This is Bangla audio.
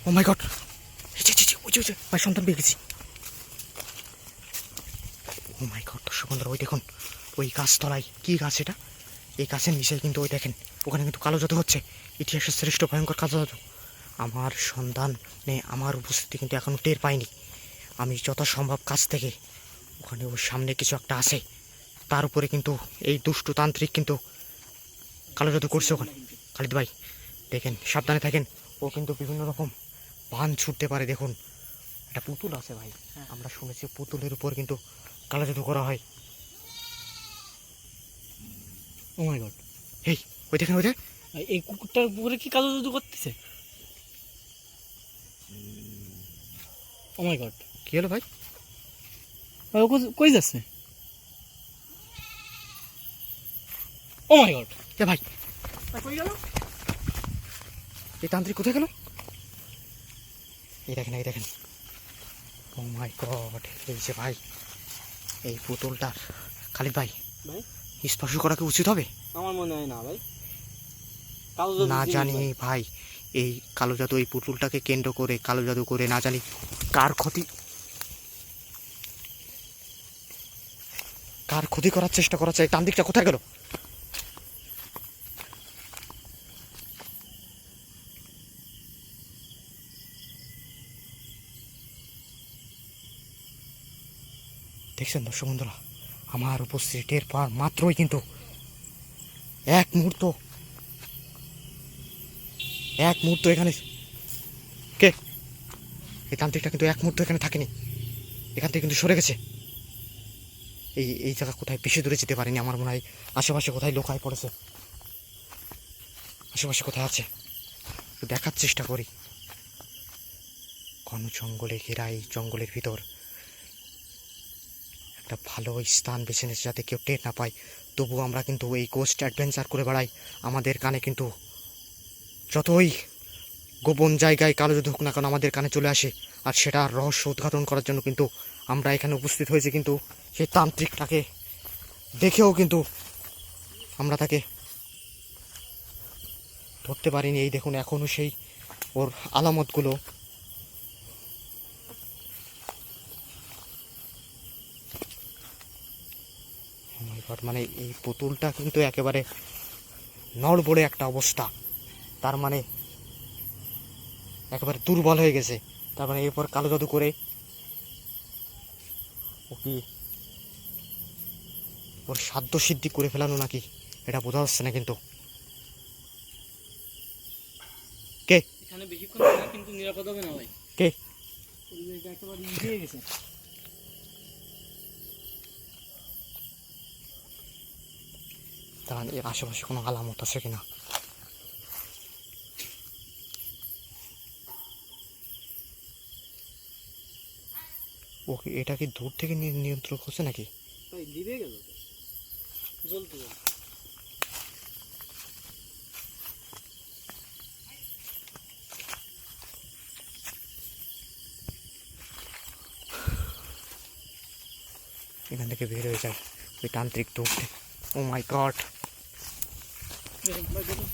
ও মাই গড, ভাই সন্তান পেয়ে গেছি। ও মাই গড দর্শক বন্ধুরা, ওই দেখুন ওই গাছতলায়, কি গাছ এটা, এই গাছের নিচে কিন্তু ওই দেখেন ওখানে কিন্তু কালো জাদু হচ্ছে, ইতিহাসের শ্রেষ্ঠ ভয়ঙ্কর কালো জাদু। আমার সন্তানে আমার উপস্থিতি কিন্তু এখনও টের পাইনি। আমি যত সম্ভব কাছ থেকে, ওখানে ওর সামনে কিছু একটা আছে, তার উপরে কিন্তু এই দুষ্টু তান্ত্রিক কিন্তু কালো জাদু করছে ওখানে। খালিদ ভাই দেখেন, সাবধানে থাকেন, ও কিন্তু বিভিন্ন রকম বান ছুটতে পারে। দেখুন একটা পুতুল আছে ভাই, আমরা শুনেছি পুতুলের উপর কিন্তু কালো জাদু করা হয়। ও মাই গড, এই ওই দেখেন, ওই দেখ, এই কুকুরটার উপরে কি কালো জাদু করতেছে? ও মাই গড, কি হলো ভাই? ও কই যাচ্ছে? ও মাই গড, এ ভাই কই গেল? এই তান্ত্রিক কোথায় গেল? এই দেখেন, এই দেখেন, ও মাই গড, এই যে ভাই এই পুতুলটার, খালিদ ভাই ভাই স্পর্শ করা কি উচিত হবে? আমার মনে হয় না ভাই, কালো জাদু না জানি ভাই, এই কালো জাদু, এই পুতুলটাকে কেন্দ্র করে কালো জাদু করে না জানি কার ক্ষতি করার চেষ্টা করা চাই। তান্ত্রিকটা কোথায় গেল? দেখছেন দর্শক বন্ধুরা, আমার উপস্থিতি টের পাওয়ার মাত্রই কিন্তু এক মুহূর্ত এখানে, কে এই তান্ত্রিকটা কিন্তু এক মুহূর্ত এখানে থাকেনি, এখান থেকে কিন্তু সরে গেছে। এই জায়গা কোথায় বেশি দূরে যেতে পারিনি, আমার মনে হয় আশেপাশে কোথায় লোকায় পড়েছে, আশেপাশে কোথায় আছে দেখার চেষ্টা করি। ঘন জঙ্গলে ঘেরা এই জঙ্গলের ভিতর একটা ভালো স্থান বেছে নিয়েছে যাতে কেউ টের না পায়। তবু আমরা কিন্তু এই গোস্ট অ্যাডভেঞ্চার করে বেড়াই, আমাদের কানে কিন্তু যতই গোপন জায়গায় কালো জাদু হোক না কেন আমাদের কানে চলে আসে, আর সেটা রহস্য উদ্ঘাটন করার জন্য কিন্তু আমরা এখানে উপস্থিত হয়েছি। কিন্তু সেই তান্ত্রিকটাকে দেখেও কিন্তু আমরা তাকে ধরতে পারিনি। এই দেখুন এখনও সেই ওর আলামতগুলো, মানে এই পুতুলটা কিন্তু একেবারে নড়বড়ে একটা অবস্থা, তার মানে একেবারে দুর্বল হয়ে গেছে। তার মানে এরপর কালো জাদু করে ও কি ওর সাধ্য সিদ্ধি করে ফেলানো নাকি, এটা বোঝা যাচ্ছে না। কিন্তু কে এখানে বেশিক্ষণ থাকা কিন্তু নিরাপদ হবে না ভাই, কে পরিবেশটা একেবারে ইয়ে গেছে। তার এর আশেপাশে কোনো আলামত আছে কিনা। ওকে, এটা কি দূর থেকে নিয়ন্ত্রণ করছে নাকি? ভাই দিবে গেল জ্বলতে এখান থেকে বের হয়ে যায় ওই তান্ত্রিক দূর থেকে। ও মাই গড, দেখুন ভাই, দেখুন